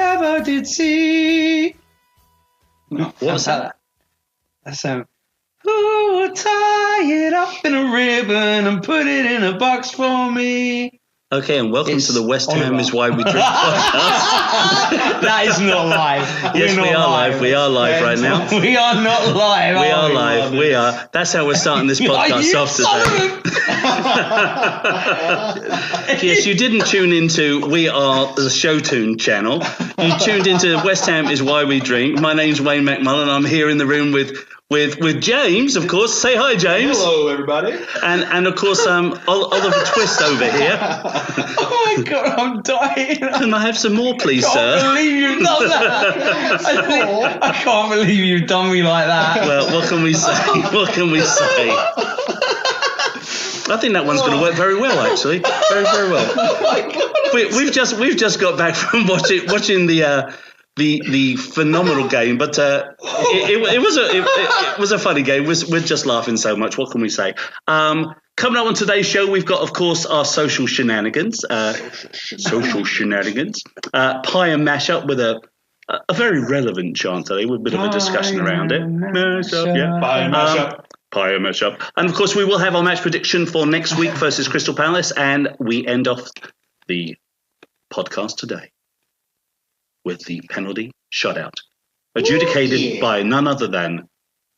ever did see. What was that? That's who will tie it up in a ribbon and put it in a box for me? Okay, and welcome to the West Ham Oliver. Is Why We Drink podcast. That is not live. Yes, we are live. We are live right now. We are not live. We are live. We are. That's how we're starting this podcast off today. Yes, you didn't tune into We Are the Show Tune channel. You tuned into West Ham Is Why We Drink. My name's Wayne McMullen. I'm here in the room with James, of course. Say hi, James. Hello, everybody. And of course, Oliver Twist over here. Oh my God, I'm dying. Can I have some more, please, I can't sir? believe you've done that. I can't believe you've done me like that. Well, what can we say? What can we say? I think that one's going to work very well, actually. Very, very well. Oh my God. We've just got back from watching the phenomenal game, but it was a funny game. We're just laughing so much. What can we say? Coming up on today's show, we've got, of course, our social shenanigans. Pie and mashup with a very relevant chant today, with a bit of a discussion around it. Mashup, yeah. Pie and mashup. Pie and mashup. And of course, we will have our match prediction for next week versus Crystal Palace, and we end off the podcast today with the penalty shutout, adjudicated by none other than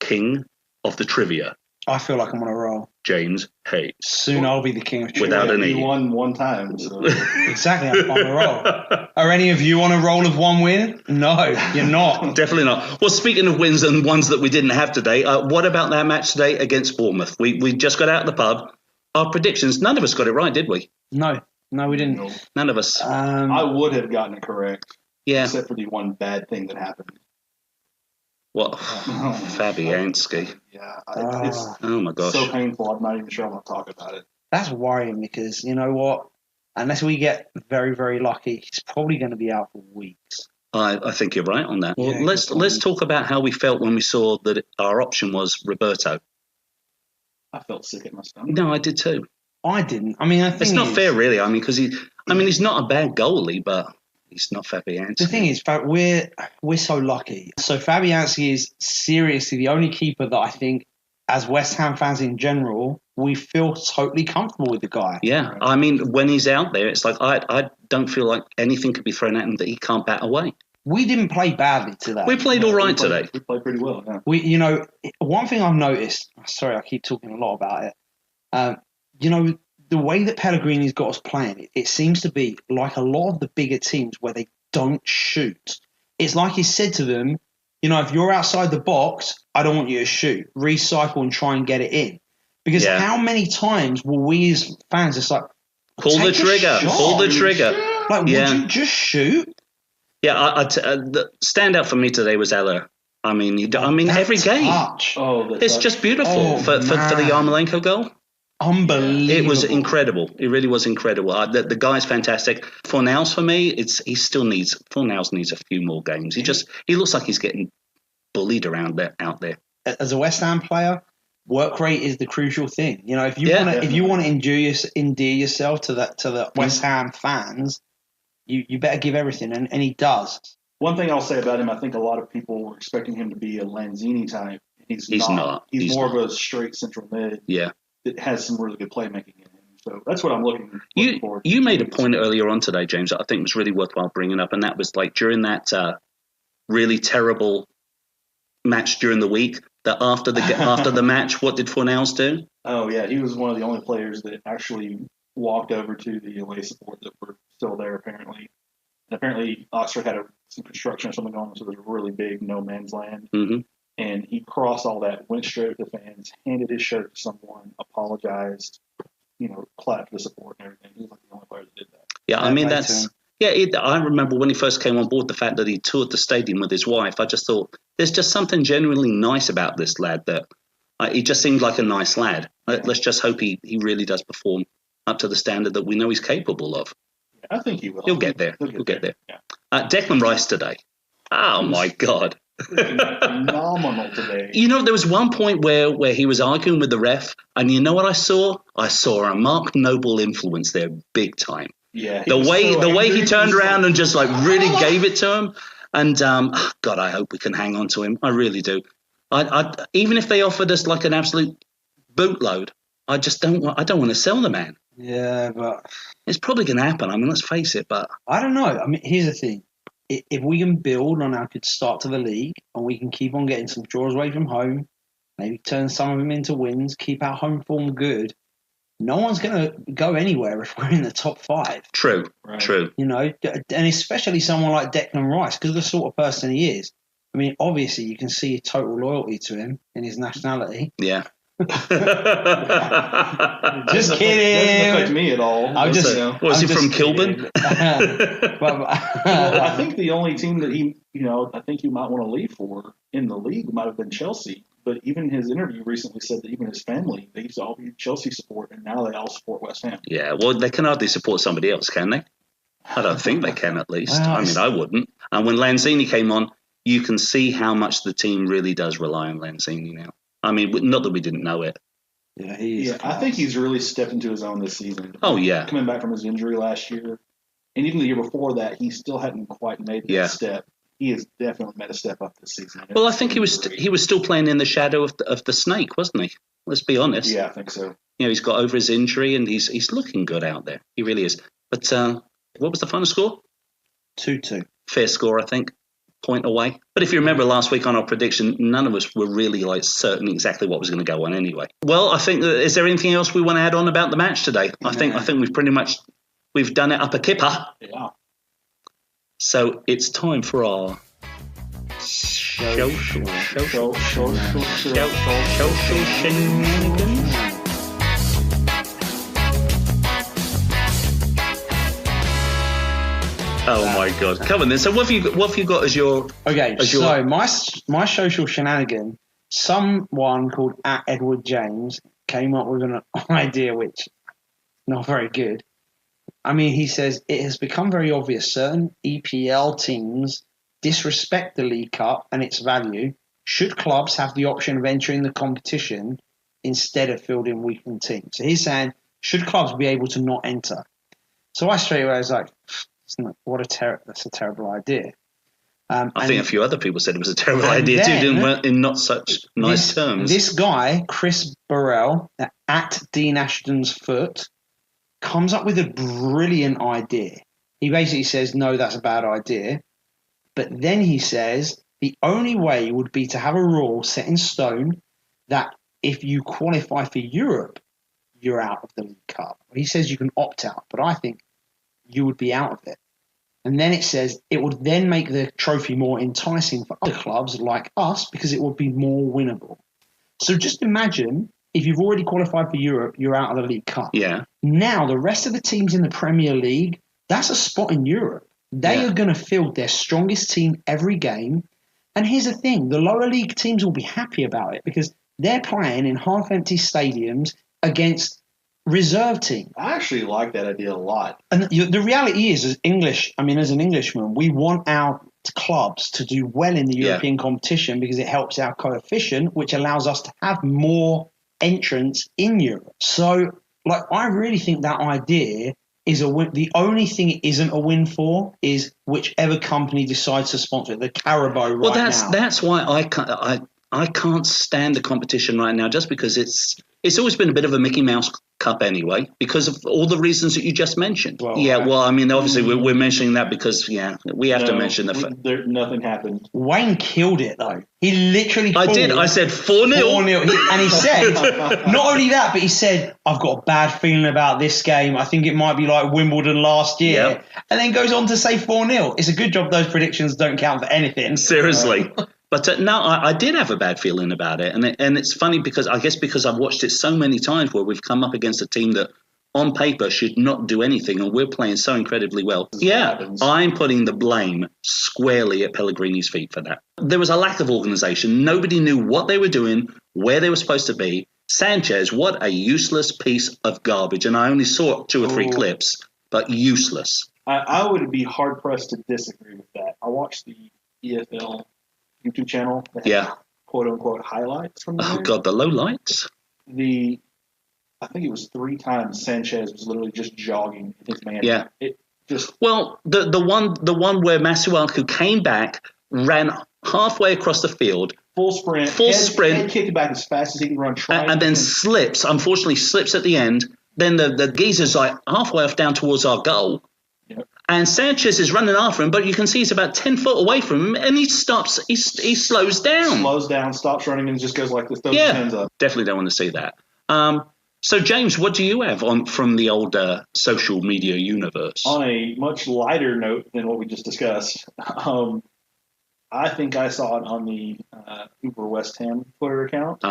King of the Trivia, I feel like I'm on a roll. James Hayes. Soon I'll be the king of trivia. Without an E. You won one time. So. Exactly, I'm on a roll. Are any of you on a roll of one win? No, you're not. Definitely not. Well, speaking of wins and ones that we didn't have today, what about that match today against Bournemouth? We just got out of the pub. Our predictions, none of us got it right, did we? No, we didn't. No. None of us. I would have gotten it correct. Yeah. Except for the one bad thing that happened. What? Fabianski. Yeah. It's Oh, my gosh. so painful. I'm not even sure I want to talk about it. That's worrying because, you know what? Unless we get very, very lucky, he's probably going to be out for weeks. I think you're right on that. Well, Yeah, let's talk about how we felt when we saw that our option was Roberto. I felt sick at my stomach. No, I did too. I didn't. I mean, It's not fair, really. I mean, because he's not a bad goalie, but he's not Fabianski. The thing is, we're so lucky. So Fabianski is seriously the only keeper that I think, as West Ham fans in general, we feel totally comfortable with the guy. Yeah, I mean, when he's out there, it's like I don't feel like anything could be thrown at him that he can't bat away. We didn't play badly today. We played all right today. We played pretty well, yeah. One thing I've noticed, sorry, I keep talking a lot about it. The way that Pellegrini's got us playing, it seems to be like a lot of the bigger teams where they don't shoot. It's like he said to them, if you're outside the box, I don't want you to shoot. Recycle and try and get it in. Because how many times will we as fans just like, pull the trigger, pull the trigger. Like, would you just shoot? Yeah, the standout for me today was Ella. I mean, every game. It's just beautiful for the Yarmolenko goal. Unbelievable. It was incredible. It really was incredible. The guy's fantastic. Fornals, for me, Fornals needs a few more games. He looks like he's getting bullied out there. As a West Ham player, work rate is the crucial thing. If you want to endear yourself to the West Ham fans, you better give everything, and he does. One thing I'll say about him, I think a lot of people were expecting him to be a Lanzini type. He's not. He's more of a straight central mid. Yeah. That has some really good playmaking in him. So that's what I'm looking forward to. You made a point earlier on today, James, that I think was really worthwhile bringing up, and that was like during that really terrible match during the week, that after the match, what did Fornals do? Oh, yeah. He was one of the only players that actually walked over to the away support that were still there, apparently. And apparently Oxford had some construction or something going on, so there's a really big no man's land. Mm-hmm. And he crossed all that, went straight to the fans, handed his shirt to someone, apologized, clapped the support and everything. He was like the only player that did that. Yeah, I mean, I remember when he first came on board, the fact that he toured the stadium with his wife. I just thought there's just something genuinely nice about this lad that he just seemed like a nice lad. Let's just hope he really does perform up to the standard that we know he's capable of. Yeah, I think he will. He'll get there. He'll get there. Yeah. Declan Rice today. Oh, my God. Phenomenal today. There was one point where he was arguing with the ref, and you know what I saw? I saw a Mark Noble influence there big time. Yeah, The way he turned around and just like really gave it to him, and God, I hope we can hang on to him. I really do. I even if they offered us like an absolute bootload, I just don't want to sell the man. Yeah, but It's probably going to happen. I mean, let's face it. But I don't know. I mean, here's the thing. If we can build on our good start to the league and we can keep on getting some draws away from home, maybe turn some of them into wins, keep our home form good, no one's going to go anywhere if we're in the top 5. true. You know, and especially someone like Declan Rice, because of the sort of person he is. I mean, obviously, you can see total loyalty to him in his nationality. Yeah. Just Doesn't kidding. affect me at all. I'm just- Was he I'm from just Kilburn? Well, I think the only team that I think he might want to leave for in the league might have been Chelsea. But even his interview recently said that even his family, they used to all be Chelsea support, and now they all support West Ham. Yeah, well, they can hardly support somebody else, can they? I don't think they can, at least. Well, I mean, I wouldn't. And when Lanzini came on, you can see how much the team really does rely on Lanzini now. I mean, not that we didn't know it. Yeah, he is. I think he's really stepped into his own this season. Oh, yeah. Coming back from his injury last year, and even the year before that, he still hadn't quite made that step. He has definitely made a step up this season. Well, I think he was still playing in the shadow of the snake, wasn't he? Let's be honest. Yeah, I think so. You know, he's got over his injury and he's looking good out there. He really is. But what was the final score? 2-2. Fair score, I think. Point away. But if you remember last week on our prediction, none of us were really like certain exactly what was going to go on anyway. Well, I think is there anything else we want to add on about the match today? I think we've done it up a kipper. Yeah. So it's time for our social shenanigans. Oh my God! Come on then. So what have you got as your? Okay, so my social shenanigan. Someone called @Edward James came up with an idea which not very good. I mean, he says it has become very obvious certain EPL teams disrespect the League Cup and its value. Should clubs have the option of entering the competition instead of fielding weakened teams? So he's saying, should clubs be able to not enter? So I straight away was like, that's a terrible idea. I think a few other people said it was a terrible idea too, in not such nice terms. This guy, Chris Burrell, at Dean Ashton's Foot, comes up with a brilliant idea. He basically says, no, that's a bad idea. But then he says the only way would be to have a rule set in stone that if you qualify for Europe, you're out of the League Cup. He says you can opt out, but I think you would be out of it. And then it says it would then make the trophy more enticing for other clubs like us because it would be more winnable. So just imagine if you've already qualified for Europe, you're out of the League Cup. Yeah. Now the rest of the teams in the Premier League, that's a spot in Europe. They are going to field their strongest team every game. And here's the thing, the lower league teams will be happy about it because they're playing in half-empty stadiums against reserve teams. I actually like that idea a lot. And the reality is, as an Englishman, we want our clubs to do well in the European competition because it helps our coefficient, which allows us to have more entrants in Europe. So, I really think that idea is a win. The only thing it isn't a win for is whichever company decides to sponsor it. The Carabao now. That's why I can't stand the competition right now, just because it's always been a bit of a Mickey Mouse Cup anyway, because of all the reasons that you just mentioned. Obviously we're mentioning that because we have to mention the fact nothing happened. Wayne killed it though. He literally. I did. I said 4-0. 4-0. And he said, not only that, but he said, I've got a bad feeling about this game. I think it might be like Wimbledon last year. Yep. And then goes on to say 4-0. It's a good job those predictions don't count for anything. Seriously. But no, I did have a bad feeling about it. And it's funny because I've watched it so many times where we've come up against a team that on paper should not do anything, and we're playing so incredibly well. I'm putting the blame squarely at Pellegrini's feet for that. There was a lack of organisation. Nobody knew what they were doing, where they were supposed to be. Sanchez, what a useless piece of garbage. And I only saw 2 or 3 clips, but useless. I would be hard-pressed to disagree with that. I watched the EFL YouTube channel that had quote-unquote highlights from there. Oh, God, the low lights? I think it was 3 times Sanchez was literally just jogging in his man. Yeah. It just Well, the one where Masuaku came back, ran halfway across the field, full sprint, head kicked back as fast as he could run, and then slips. Unfortunately, slips at the end. Then the geezer's like halfway off down towards our goal. Yep. And Sanchez is running after him, but you can see he's about 10 foot away from him, and he stops. He slows down. Slows down, stops running, and just goes like this. Throws his hands up. Definitely don't want to see that. So, James, what do you have from the old social media universe? On a much lighter note than what we just discussed, I think I saw it on the Uber West Ham Twitter account.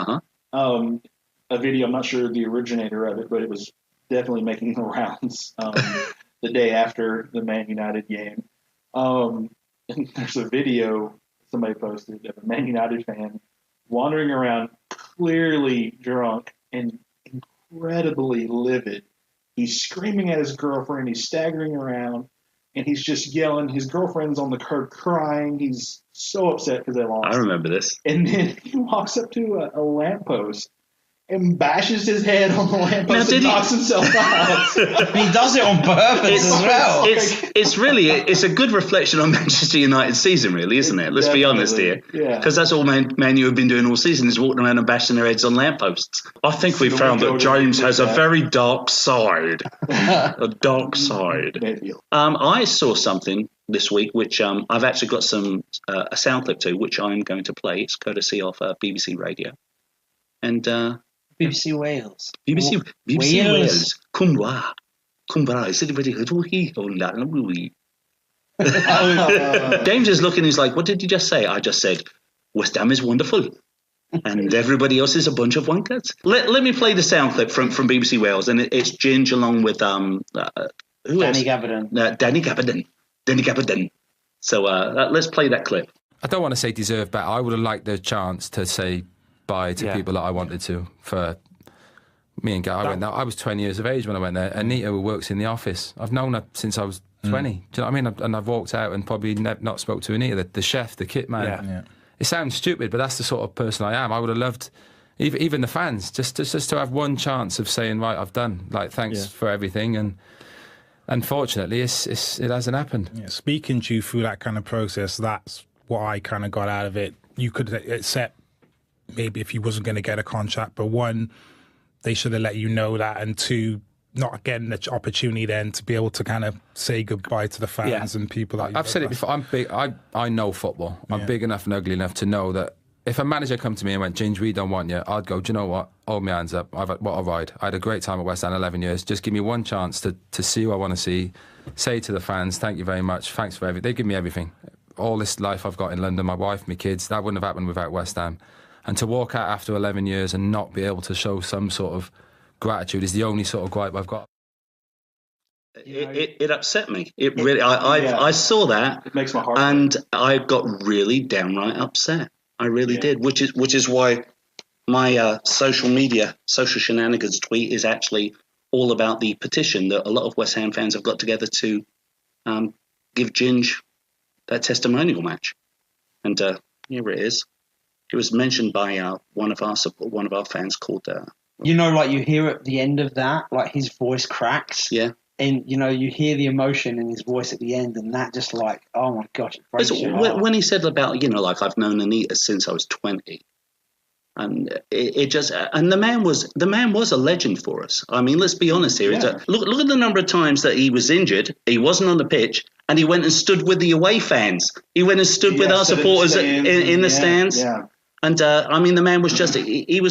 A video, I'm not sure the originator of it, but it was definitely making the rounds the day after the Man United game. And there's a video somebody posted of a Man United fan wandering around, clearly drunk and incredibly livid. He's screaming at his girlfriend. He's staggering around, and he's just yelling. His girlfriend's on the curb crying. He's so upset because they lost. I remember this. And then he walks up to a lamppost and bashes his head on the lamppost and knocks himself out. He does it on purpose as well. It's a good reflection on Manchester United's season, really, isn't it? Let's be honest here. Because that's all Man U have been doing all season is walking around and bashing their heads on lampposts. I think we found that James has a very dark side. A dark side. I saw something this week, which I've actually got a sound clip to, which I'm going to play. It's courtesy of BBC Radio. And BBC Wales. BBC Wales. Cumra. Is it very good? James is looking. He's like, "What did you just say?" I just said, "West Ham is wonderful, and everybody else is a bunch of wankers." Let me play the sound clip from BBC Wales, and it's Ginge along with who Danny Gabardine. Danny Gabardine. So let's play that clip. I don't want to say deserve better. I would have liked the chance to say bye to people that I wanted to. For me and Gary, I was 20 years of age when I went there. Anita, who works in the office, I've known her since I was 20. Do you know what I mean? And I've walked out and probably not spoke to Anita, the chef, the kit man. Yeah. It sounds stupid, but that's the sort of person I am. I would have loved, even the fans, just to have one chance of saying, right, I've done. Like, thanks for everything. And unfortunately, it hasn't happened. Yeah, speaking to you through that kind of process, that's what I kind of got out of it. You could accept maybe if he wasn't going to get a contract, but one, they should have let you know that, and two, not getting the opportunity then to be able to kind of say goodbye to the fans and people that I've said it before. I'm big. I know football. I'm big enough and ugly enough to know that if a manager come to me and went, "Ginge, we don't want you," I'd go, "Do you know what? Hold my hands up. What a ride. I had a great time at West Ham, 11 years. Just give me one chance to see who I want to see. Say to the fans, thank you very much. Thanks for everything. They give me everything. All this life I've got in London, my wife, my kids, that wouldn't have happened without West Ham. And to walk out after 11 years and not be able to show some sort of gratitude is the only sort of gripe I've got." It upset me. It really. I saw that. It makes my heart. And I got really downright upset. I really did. Which is why my social shenanigans tweet is actually all about the petition that a lot of West Ham fans have got together to give Ginge that testimonial match. And here it is. It was mentioned by one of our fans called. Like you hear at the end of that, like his voice cracks. Yeah. And you hear the emotion in his voice at the end, and that just like, oh my gosh, it breaks your heart. When he said about like I've known Anita since I was 20, and it just and the man was a legend for us. I mean, let's be honest here. Yeah. Look at the number of times that he was injured, he wasn't on the pitch, and he went and stood with the away fans. He went and stood with our supporters in the stands. Yeah. And I mean, the man was just he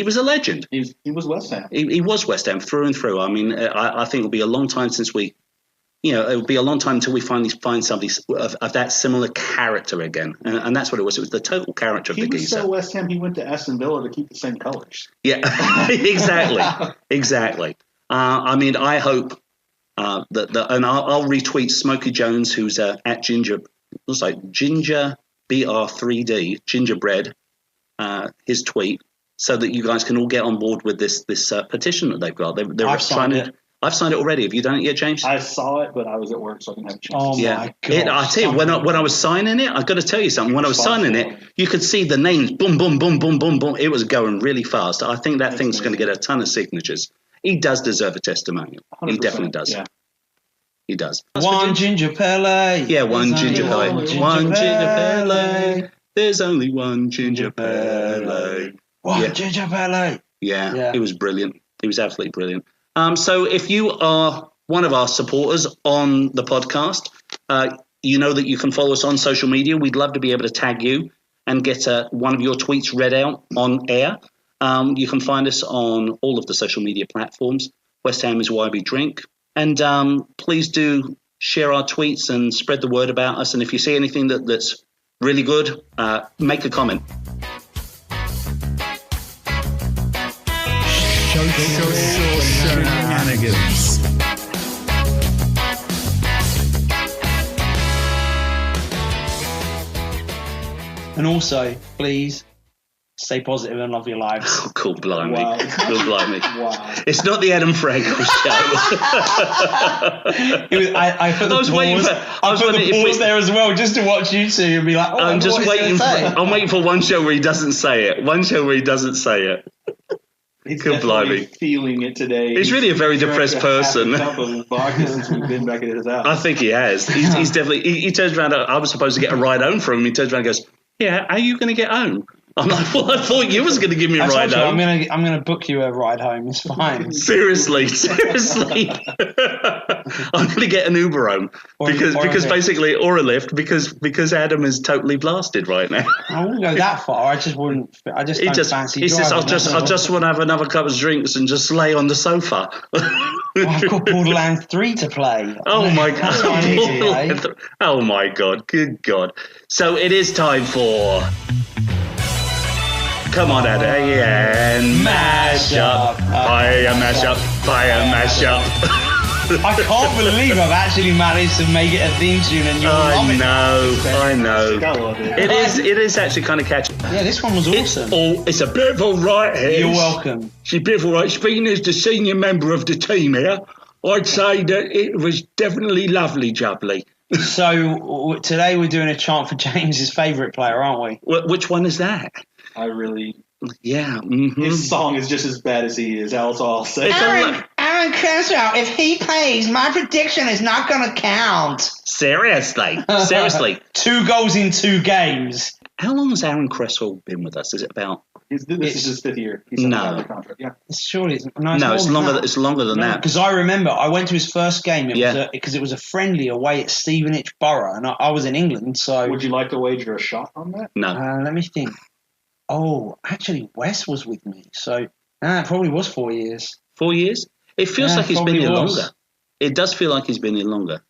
was a legend. He was West Ham. He was West Ham through and through. I mean, I think it'll be a long time since it'll be a long time until we finally find somebody of that similar character again. And that's what it was. It was the total character of the geezer. He was so West Ham, he went to Aston Villa to keep the same colours. Yeah, exactly. I mean, I hope that and I'll retweet Smokey Jones, who's at Ginger, looks like Ginger BR3D, Gingerbread, his tweet, so that you guys can all get on board with this petition that they've got. They're I've signed it. I've signed it already. Have you done it yet, James? I saw it, but I was at work, so I didn't have a chance. Oh to see yeah. my God! I tell you, when I was signing it, I've got to tell you something. When I was signing it, you could see the names, boom, boom, boom, boom, boom, boom. It was going really fast. I think that thing's going to get a ton of signatures. He does deserve a testimonial. He 100%, definitely does. Yeah. He does. One ginger Pele. Yeah, one There's ginger only Pele. One ginger Pele. There's only one ginger Pele. One Yeah. ginger Pele. Yeah, it was brilliant. It was absolutely brilliant. So if you are one of our supporters on the podcast, you know that you can follow us on social media. We'd love to be able to tag you and get one of your tweets read out on air. You can find us on all of the social media platforms. West Ham is why we drink. And please do share our tweets and spread the word about us. And if you see anything that's really good, make a comment. Shenanigans. And also, please stay positive and love your lives. Oh, cool, blimey. Wow. Cool, blimey. Wow. It's not the Adam Frankel show. I put the I was waiting pause, for- I was I put wondering the if pause there as well, just to watch you two and be like, oh, I'm just waiting. Say. I'm waiting for one show where he doesn't say it. One show where he doesn't say it. He's Good definitely blimey. feeling it today. He's really a very depressed person. Half a cup of vodka since we've been back at his house. I think he has. He's definitely. He turns around. I was supposed to get a ride home from him. He turns around and goes, "Yeah, how are you going to get home?" I'm like, "Well, I thought you was going to give me a I ride told you, home." I'm gonna book you a ride home. It's fine. Seriously. I'm going to get an Uber home Or a because Lyft. basically, or a lift because Adam is totally blasted right now. I wouldn't go that far. I just wouldn't. I just don't fancy He says, driving. I just want to have another couple of drinks and just lay on the sofa. I've got Borderlands 3 to play. Oh my That's what I need to do, eh? God. Oh my God. Good God. So it is time for Come on, Adam. And mash up. Fire mash up. Fire mash up. I can't believe I've actually managed to make it a theme tune and you love it. I know. I love it. It is actually kind of catchy. Yeah, this one was awesome. It's a bit of all right here. You're welcome. It's a bit of all right. Speaking as the senior member of the team here, I'd say that it was definitely lovely jubbly. So today we're doing a chant for James's favourite player, aren't we? Which one is that? I really. Yeah. Mm-hmm. His song is just as bad as he is. That's all I'll say. Aaron Crenshaw, if he plays, my prediction is not going to count. Seriously. 2 goals in 2 games. How long has Aaron Cresswell been with us? Is it about? This is his 5th year. He's on No. the contract. Yeah. Surely it's It's longer. It's longer than that. Because I remember I went to his first game Yeah. because it was a friendly away at Stevenage Borough, and I was in England. So Would you like to wager a shot on that? No. let me think. Oh, actually, Wes was with me, so it probably was 4 years. 4 years? It feels Yeah, like he's been probably here was. longer. It does feel like he's been here longer.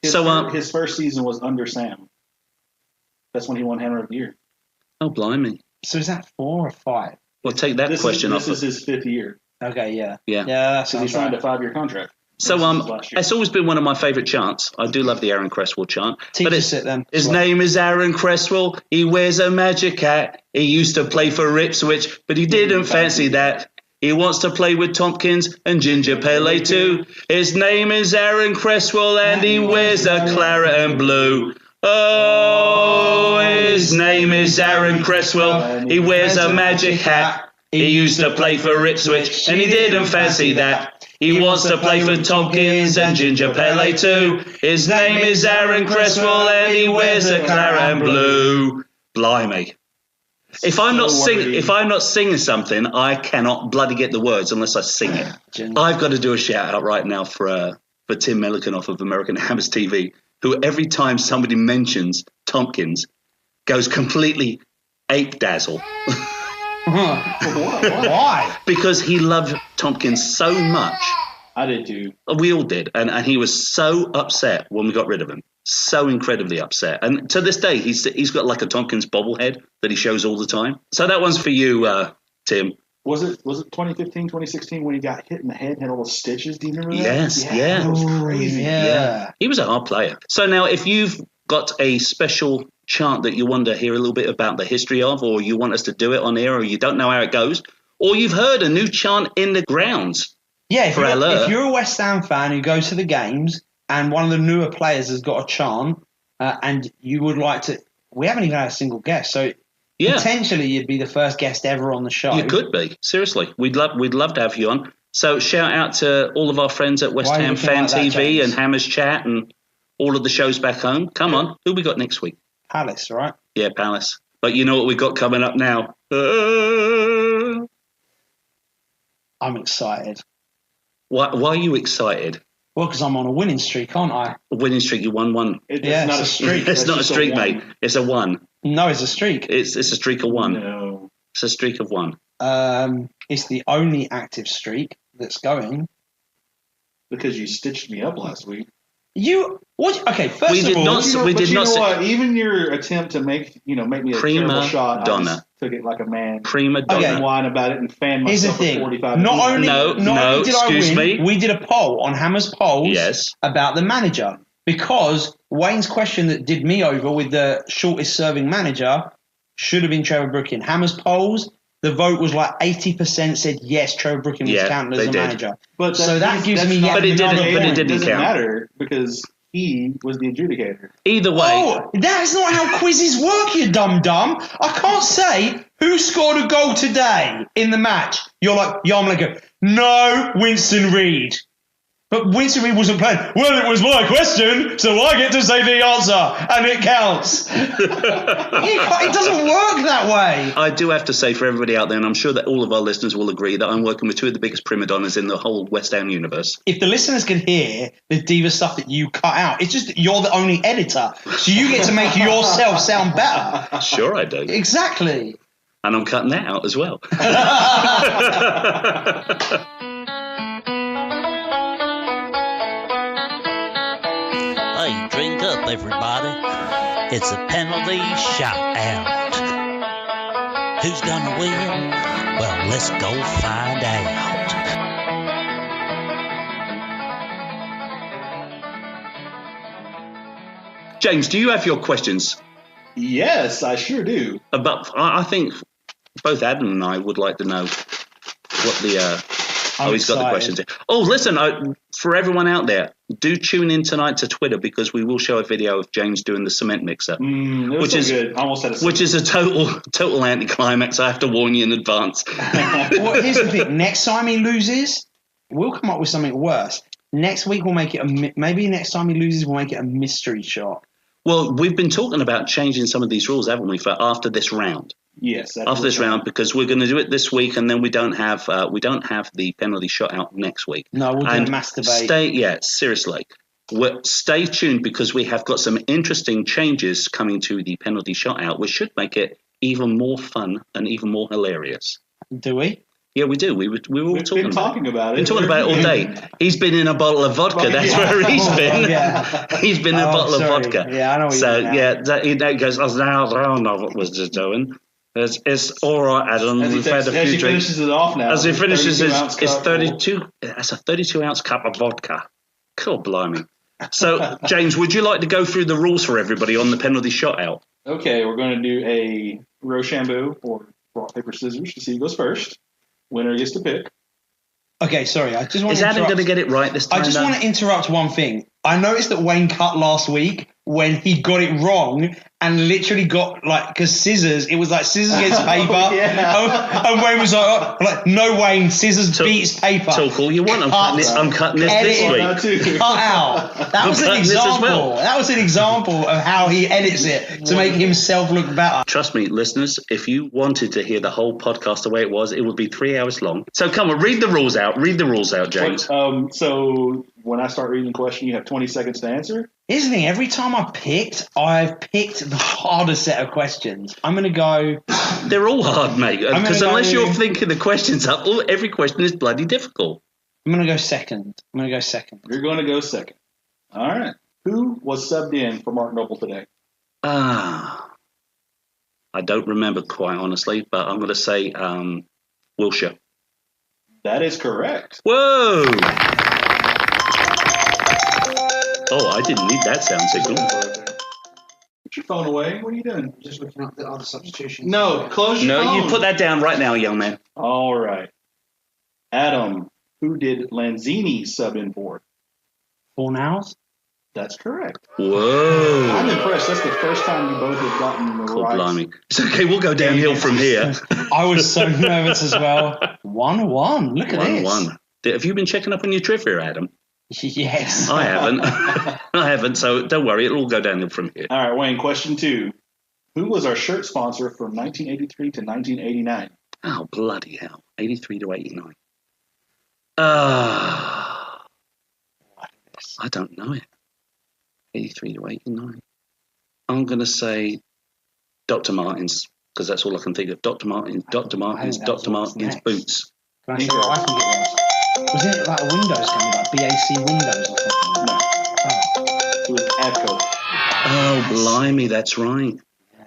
His first season was under Sam. That's when he won Hammer of the Year. Oh, blimey. So is that 4 or 5? Well, take that question off. This is his 5th year. Okay, yeah, Yeah. that So he sounds signed right. a 5-year contract. So This is last year. it's always been one of my favourite chants. I do love the Aaron Cresswell chant. Teach But us it then. his name is Aaron Cresswell. He wears a magic hat. He used to play for Ipswich, but he didn't fancy that. He wants to play with Tompkins and Ginger Pele too. His name is Aaron Cresswell and he wears a claret and blue. Oh, his name is Aaron Cresswell. He wears a magic hat. He used to play for Ipswich and he didn't fancy that. He wants to play for Tompkins and Ginger Pele too. His name is Aaron Cresswell and he wears a claret and blue. Blimey. If I'm not singing something, I cannot bloody get the words unless I sing it. I've got to do a shout out right now for Tim Melikoff of American Hammers TV, who every time somebody mentions Tompkins goes completely ape dazzle. Why? Because he loved Tompkins so much. I did too. We all did. And he was so upset when we got rid of him. So incredibly upset. And to this day, he's got like a Tompkins bobblehead that he shows all the time. So that one's for you, Tim. Was it 2015, 2016 when he got hit in the head and had all those stitches? Do you remember that? Yes, yeah. That was crazy. Yeah. He was a hard player. So now if you've got a special chant that you want to hear a little bit about the history of, or you want us to do it on air, or you don't know how it goes, or you've heard a new chant in the grounds, Yeah, Alert. if you're a West Ham fan who goes to the games and one of the newer players has got a chant and you would like to... We haven't even had a single guest, so potentially you'd be the first guest ever on the show. You could be. Seriously. We'd love to have you on. So shout out to all of our friends at West Ham Fan TV and Hammers Chat and all of the shows back home. Come on. Who we got next week? Palace, right? Yeah, Palace. But you know what we got coming up now? I'm excited. Why are you excited? Well, because I'm on a winning streak, aren't I? A winning streak, you won one. It's not a streak. It's not a streak, mate. It's a one. No, it's a streak. It's a streak of one. No. It's a streak of one. It's the only active streak that's going. Because you stitched me up last week. Okay, first of all, we did not. What? Even your attempt to make me a terrible shot, donna. I just took it like a man. Prima donna. Okay. Whine about it and fan myself for 45 minutes. Not only did I win, we did a poll on Hammers Polls about the manager. Because Wayne's question that did me over with the shortest serving manager should have been Trevor Brooking. Hammers Polls, the vote was like 80% said yes, Trevor Brooking was counted as a manager. But that gives me yet another point. But it didn't doesn't count. matter because he was the adjudicator. Either way. Oh, that's not how quizzes work, you dum-dum. I can't say who scored a goal today in the match. You're like, I'm going to go, no, Winston Reid. But Winston Reid wasn't playing. Well, it was my question, so I get to say the answer, and it counts. It doesn't work that way. I do have to say for everybody out there, and I'm sure that all of our listeners will agree, that I'm working with two of the biggest prima donnas in the whole West Ham universe. If the listeners can hear the diva stuff that you cut out, it's just that you're the only editor, so you get to make yourself sound better. Sure I do. Exactly. And I'm cutting that out as well. Hey, drink up, everybody. It's a penalty shout out. Who's gonna win? Well, let's go find out. James, do you have your questions? Yes, I sure do. I think both Adam and I would like to know what the... he's got the questions here. Oh, listen, for everyone out there, do tune in tonight to Twitter because we will show a video of James doing the cement mixer. Which is good. I almost had which is a total anticlimax. I have to warn you in advance. Well, here's the thing. Next time he loses, we'll come up with something worse. Next week we'll make it maybe next time he loses we'll make it a mystery shot. Well, we've been talking about changing some of these rules, haven't we, for after this round? Yes. After this round, because we're going to do it this week, and then we don't have the penalty shot out next week. No, we'll do a mass debate. Seriously. Stay tuned because we have got some interesting changes coming to the penalty shot out, which should make it even more fun and even more hilarious. Do we? Yeah, we do. We've been talking about it. We've been talking about it all day. He's been in a bottle of vodka. That's where he's been. He's been in a bottle of vodka. Yeah, I know what he goes, I don't know what was just doing. It's all right, Adam. We've had a few drinks. Finishes it off now. As he finishes it's 32. That's a 32-ounce cup of vodka. God blimey. So, James, would you like to go through the rules for everybody on the penalty shot out? Okay, we're going to do a Rochambeau or rock, paper, scissors to see who goes first. Winner gets to pick. Okay, sorry. I just want Is Adam going to get it right this time? I just want to interrupt one thing. I noticed that Wayne cut last week when he got it wrong and literally got because scissors. It was like scissors against paper. And Wayne was like, no, Wayne, scissors beats paper. Talk all you want. I'm cutting this week. Cut out. That was an example. That was an example of how he edits it to make himself look better. Trust me, listeners, if you wanted to hear the whole podcast the way it was, it would be 3 hours long. So come on, read the rules out. Read the rules out, James. So when I start reading the question, you have 20 seconds to answer. Here's the thing. Every time I've picked the harder set of questions. I'm going to go... They're all hard, mate. Because unless you're thinking the questions up, every question is bloody difficult. I'm going to go second. You're going to go second. All right. Who was subbed in for Mark Noble today? I don't remember quite honestly, but I'm going to say Wilshere. That is correct. Whoa! Oh, I didn't need that sound signal. Put your phone away. What are you doing? Just looking up the other substitutions. No, close your phone. No, you put that down right now, young man. All right. Adam, Who did Lanzini sub in for? Fornals? That's correct. Whoa. I'm impressed. That's the first time you both have gotten the Oh, right. blimey. It's okay, we'll go downhill from here. I was so nervous as well. 1-1. Look at this. 1-1. Have you been checking up on your trivia, Adam? Yes. I haven't. I haven't, so don't worry, it'll all go downhill from here. All right, Wayne, question 2. Who was our shirt sponsor from 1983 to 1989? Oh, bloody hell. 83 to 89. I don't know it. 83 to 89. I'm going to say Dr. Martens, because that's all I can think of. Dr. Martens, Dr. Martens, Dr. Martens boots. Can I say what I can get this? Was it like Windows company, like BAC Windows or something? No. Oh. It was Adco. Oh, blimey, that's right.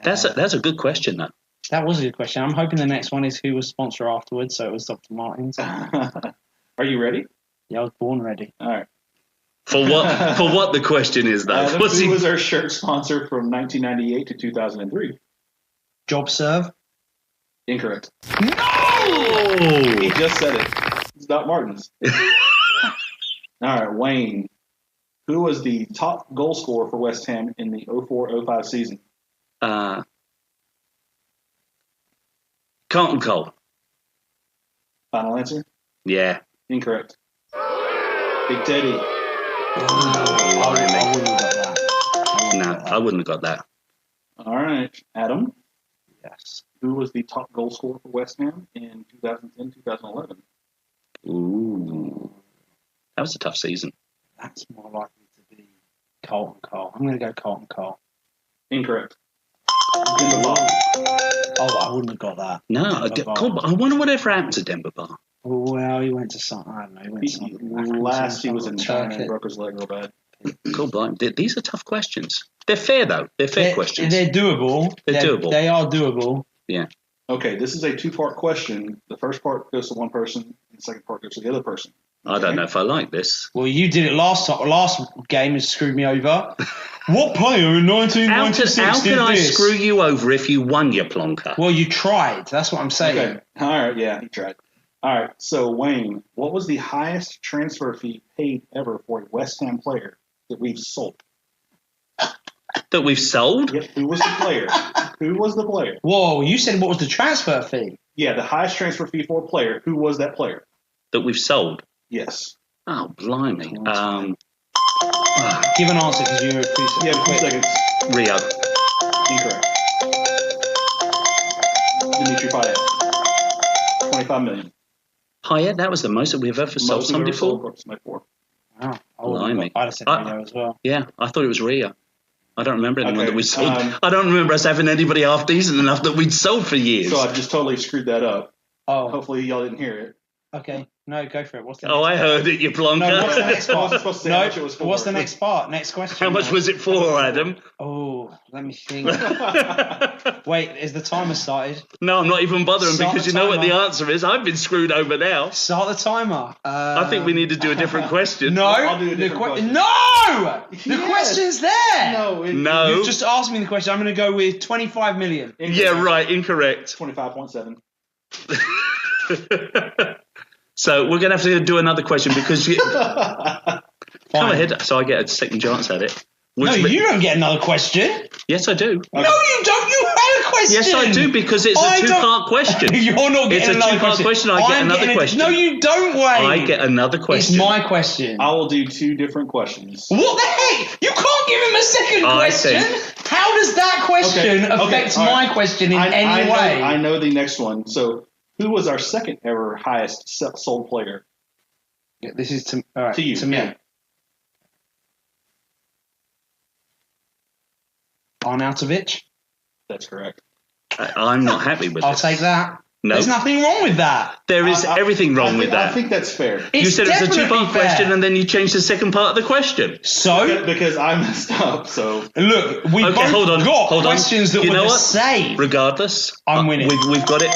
That's a good question, though. That was a good question. I'm hoping the next one is who was sponsor afterwards, so it was Dr. Martens. Are you ready? Yeah, I was born ready. All right. For what the question is, though. Adam, who was our shirt sponsor from 1998 to 2003? Job serve? Incorrect. No! He just said it. It's Doc Martens. All right, Wayne. Who was the top goal scorer for West Ham in the 04-05 season? Carlton Cole. Final answer? Yeah. Incorrect. Big Teddy. I wouldn't have got that. No, I wouldn't have got that. All right, Adam. Yes. Who was the top goal scorer for West Ham in 2010-2011? Ooh. That was a tough season. That's more likely to be Carlton Cole. I'm going to go Carlton Cole. Incorrect. Oh, I wouldn't have got that. No, I wonder whatever happened to Demba Ba. Well, he went to something. I don't know. He went to something. Last he was in China Turkey. and broke his leg real bad. Cool, blind. These are tough questions. They're fair, though. They're fair questions. They're doable. They're doable. They are doable. Yeah. Okay, this is a 2-part question. The first part goes to one person, and the second part goes to the other person. I don't know if I like this. Well, you did it last game and screwed me over. What player in 1996 How can I this? screw you over if you won your plonker? Well, you tried. That's what I'm saying. Okay. All right, yeah, he tried. All right, so Wayne, what was the highest transfer fee paid ever for a West Ham player that we've sold? That we've sold? Yep, who was the player? Who was the player? Whoa, you said what was the transfer fee? Yeah, the highest transfer fee for a player. Who was that player? That we've sold? Yes. Oh, blimey. Give an answer because you're You have 2 seconds. Rio. Incorrect. Dimitri Payet. 25 million. Hiya, that was the most that we've ever sold Most we've somebody ever sold for? for somebody for. Wow. Blimey. I'd have said Rio as well. Yeah, I thought it was Rio. I don't remember anyone Okay, that we sold. I don't remember us having anybody half decent enough that we'd sold for years. So I just totally screwed that up. Oh, Hopefully y'all didn't hear it. okay. No, go for it. What's the Oh, I heard it, you plonker. No, what's the next I part? wasn't supposed to say how much it was for. What's the next part? Next question. How much was it for, Adam? Oh, let me think. Wait, is the timer started? No, I'm not even bothering Start because the you know what the timer. answer is. I've been screwed over now. Start the timer. I think we need to do a different question. No, I'll do a different question. No, the Yes. question's there. No. No. You've just asked me the question. I'm going to go with 25 million. Yeah, right, incorrect. 25.7. So we're going to have to do another question because you... Come Fine. ahead, so I get a second chance at it. No, you don't get another question. Yes, I do. No, you don't. You had a question. Yes, I do because it's I a don't- two-part question. You're not getting It's a another two-part question. I get I'm another getting question. No, you don't, Wayne. I get another question. It's my question. I will do 2 different questions. What the heck? You can't give him a second I question. think- How does that question affect all right. my question in any I way? I know the next one. So, who was our second ever highest sold player? Yeah, this is to, all right, To you, to me. yeah. Arnautovic. That's correct. I'm not happy with I'll this. take that. No. There's nothing wrong with that. There is everything wrong with I that. think that's fair. You It's said it's a definitely two-part fair. question and then you changed the second part of the question. So, Because I messed up, so look, we Okay, both hold on, got hold on. questions that You were know the what? same. Regardless, I'm winning. We've got it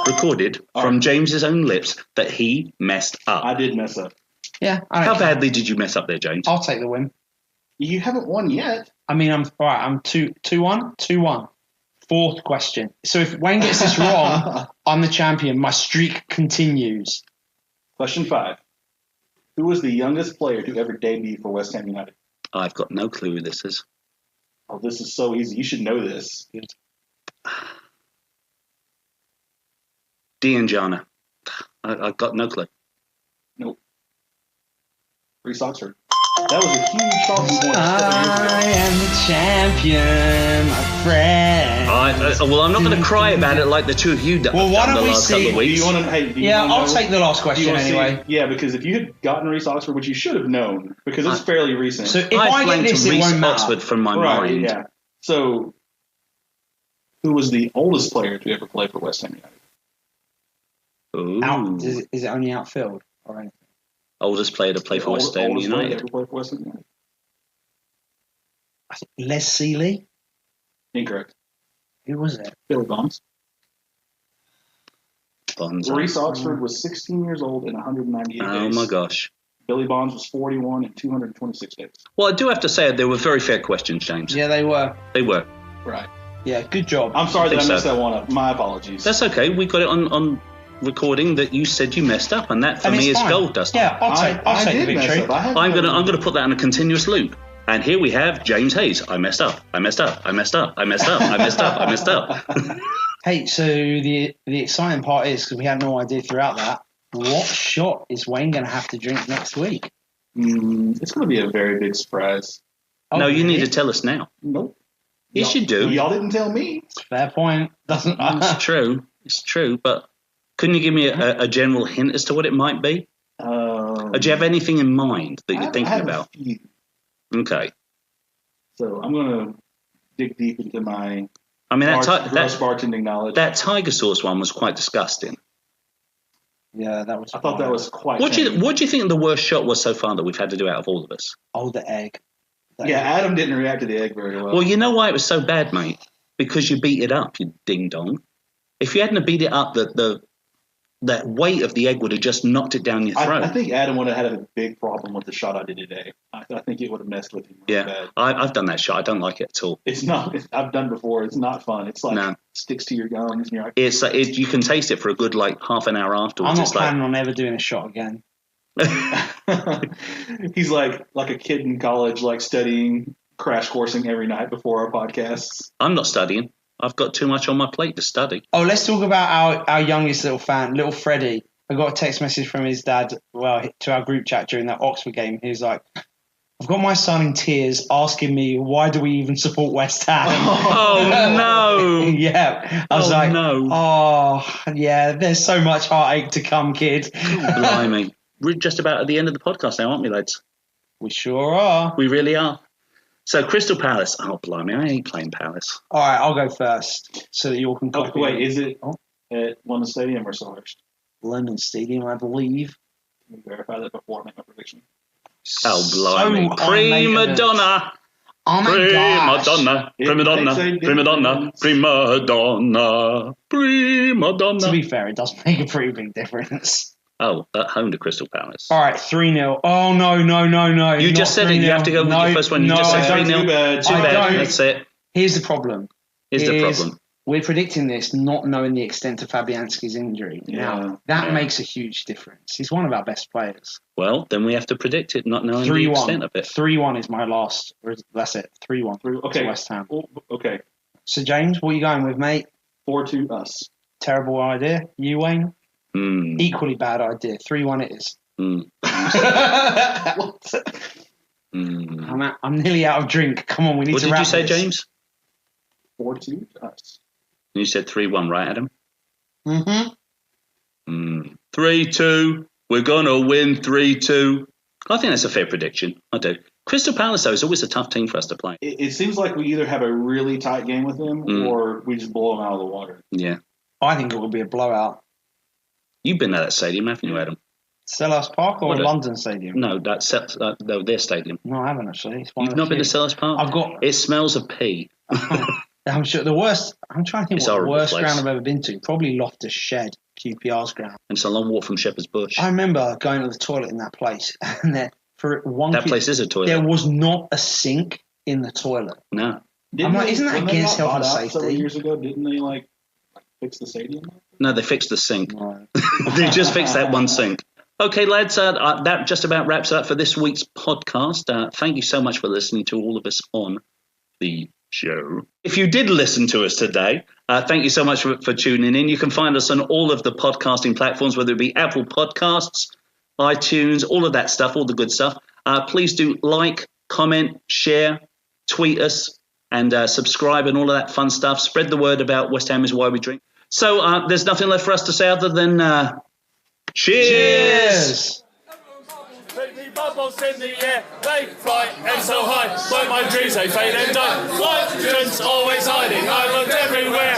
recorded from James's own lips that he messed up. I did mess up. Yeah, I How don't care. badly did you mess up there, James? I'll take the win. You haven't won yet. I mean, I'm 2-1, 2-1. Fourth question. So if Wayne gets this wrong, I'm the champion. My streak continues. Question 5. Who was the youngest player to ever debut for West Ham United? I've got no clue who this is. Oh, this is so easy. You should know this. Diangana. I've got no clue. Nope. Reece Oxford. That was a huge talking point. I am the champion, my friend. Well, I'm not going to cry about it like the two of you done Well, why the don't we last see- couple of Do weeks. you want to? Hey, do you Yeah, wanna I'll know? take the last Do you question wanna see- anyway. Yeah, because if you had gotten Reece Oxford, which you should have known, because it's fairly recent. So if I I get blanked this, it Reece won't matter. Oxford from my right, mind. yeah. So, who was the oldest player to ever play for West Ham United? Ooh. Out, is it only outfield or anything? Oldest player to play for West Ham Oldest player to United. ever play for West Ham United? I think Les Seeley. Incorrect. Who was it? Billy Bonds. Bonds. Reece Oxford was 16 years old and 198 days. Oh my gosh. Billy Bonds was 41 and 226 days. Well, I do have to say they were very fair questions, James. Yeah, they were. They were. Right. Yeah, good job. I'm sorry that I think messed so. that one up. My apologies. That's okay. We got it on recording that you said you messed up, and that for And me it's is fine. gold dust. Yeah, I'll I take the did mess victory. up. I had I'm gonna put that on a continuous loop. And here we have James Hayes. I messed up. I messed up. I messed up. I messed up. I messed up. I messed up. Hey, so the exciting part is, because we had no idea throughout that, what shot is Wayne going to have to drink next week? It's going to be a very big surprise. No, you need to really? tell us now. Nope. Yes, you do. Y'all didn't tell me. Fair point. Doesn't It's true. It's true. But couldn't you give me a general hint as to what it might be? Or do you have anything in mind that you're thinking about? A few. Okay. So I'm going to dig deep into my I mean, gross that bartending knowledge. Tiger Sauce one was quite disgusting. Yeah, that was. I thought that was quite. What do tame. you think the worst shot was so far that we've had to do out of all of us? Oh, the egg. The Yeah, egg. Adam didn't react to the egg very well. Well, you know why it was so bad, mate? Because you beat it up, you ding dong. If you hadn't beat it up, that weight of the egg would have just knocked it down your throat. I think Adam would have had a big problem with the shot I did today. I think it would have messed with him really bad. I've done that shot. I don't like it at all. It's not. I've done before. It's not fun. It's like No. sticks to your gums and you're like, It's you can taste it for a good half an hour afterwards. I'm not It's like, planning on ever doing a shot again. he's like a kid in college, like studying, crash coursing every night before our podcasts. I'm not studying. I've got too much on my plate to study. Oh, let's talk about our youngest little fan, little Freddie. I got a text message from his dad, to our group chat during that Oxford game. He was like, I've got my son in tears asking me, why do we even support West Ham? Oh, no. Yeah. I was Oh, like, no. oh, yeah, there's so much heartache to come, kid. Blimey. We're just about at the end of the podcast now, aren't we, lads? We sure are. We really are. So, Crystal Palace. Oh, blimey. I ain't playing Palace. All right, I'll go first so that you all can Oh, copy wait, me. is it Oh. at London Stadium or Selhurst? London Stadium, I believe. Let me verify that before I make my prediction. Oh, blimey. So Prima unmade donna. Oh my Prima gosh. donna. It Prima donna. makes a Prima donna. difference. Prima donna. Prima To donna. be fair, it does make a pretty big difference. Oh, at home to Crystal Palace. All right, 3-0. Oh, no. You just said it. You have to go with your first one. You just said 3-0. Too bad. Too I bad. don't. That's it. Here's the problem. Here's the problem. We're predicting this not knowing the extent of Fabianski's injury. Now, that makes a huge difference. He's one of our best players. Well, then we have to predict it, not knowing the 3-1. extent of it. 3-1 is my last. That's it. 3-1 Okay. to West Ham. Oh, okay. So, James, what are you going with, mate? 4-2 us. Terrible idea. You, Wayne? Mm, Equally bad idea. 3-1 it is. mm, What? mm. I'm nearly out of drink. Come on, we need What to did wrap you say, this. James? 4-2 us. You said 3-1, right, Adam? Mm-hmm. 3-2. We're going to win 3-2. I think that's a fair prediction. I do. Crystal Palace, though, is always a tough team for us to play. It seems like we either have a really tight game with them or we just blow them out of the water. Yeah. I think it will be a blowout. You've been at that stadium, haven't you, Adam? Selhurst Park or What a- London Stadium? No, no, their stadium. No, I haven't actually. It's one You've of not the been to few. Selhurst Park? I've got. It smells of pee. I'm sure the worst. I'm trying to think It's what a the horrible worst place. ground I've ever been to. Probably Loftus Shed, QPR's ground. And it's a long walk from Shepherd's Bush. I remember going to the toilet in that place, and That place is a toilet. there was not a sink in the toilet. No. I'm like, isn't that Didn't they against got health and bought out several safety? years ago, didn't they fix the stadium? No, they fixed the sink. Right. They just fixed that one sink. Okay, lads, that just about wraps it up for this week's podcast. Thank you so much for listening to all of us on the show. If you did listen to us today, thank you so much for tuning in. You can find us on all of the podcasting platforms, whether it be Apple Podcasts, iTunes, all of that stuff, all the good stuff. Please do like, comment, share, tweet us, and subscribe and all of that fun stuff. Spread the word about West Ham is why we drink. So there's nothing left for us to say other than cheers! Baby bubbles in the air, they fly and so high. Like my dreams, they fade and die. Legends always hiding, I looked everywhere.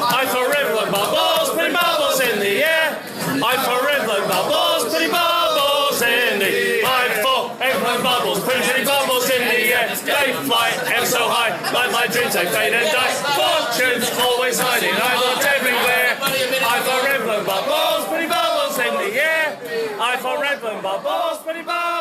I forever like bubbles, pretty bubbles in the air. I forever like bubbles, pretty bubbles in the air. I forever like bubbles, pretty bubbles in the air. They fly and so high. Like my dreams, they fade and die. Fortune's always hiding, I looked everywhere. I forever like bubbles, pretty bubbles in the air. I forever bubbles, pretty bubbles.